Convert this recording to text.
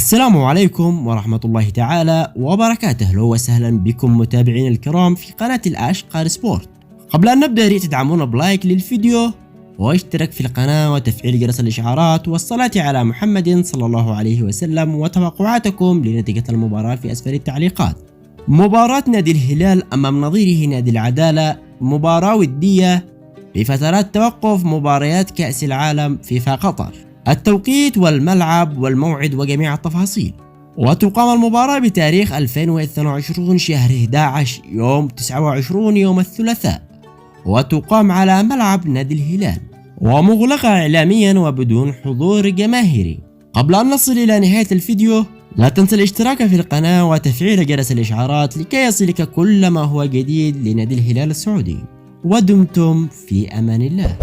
السلام عليكم ورحمة الله تعالى وبركاته. أهلا وسهلا بكم متابعين الكرام في قناة الأشقر سبورت. قبل أن نبدأ ياريت تدعمونا بلايك للفيديو واشترك في القناة وتفعيل جرس الإشعارات والصلاة على محمد صلى الله عليه وسلم، وتوقعاتكم لنتيجة المباراة في أسفل التعليقات. مباراة نادي الهلال أمام نظيره نادي العدالة، مباراة ودية في فترات توقف مباريات كأس العالم فيفا قطر. التوقيت والملعب والموعد وجميع التفاصيل. وتقام المباراة بتاريخ 2022 شهر 11 يوم 29 يوم الثلاثاء، وتقام على ملعب نادي الهلال ومغلقة إعلاميا وبدون حضور جماهيري. قبل أن نصل إلى نهاية الفيديو لا تنسى الاشتراك في القناة وتفعيل جرس الإشعارات لكي يصلك كل ما هو جديد لنادي الهلال السعودي. ودمتم في أمان الله.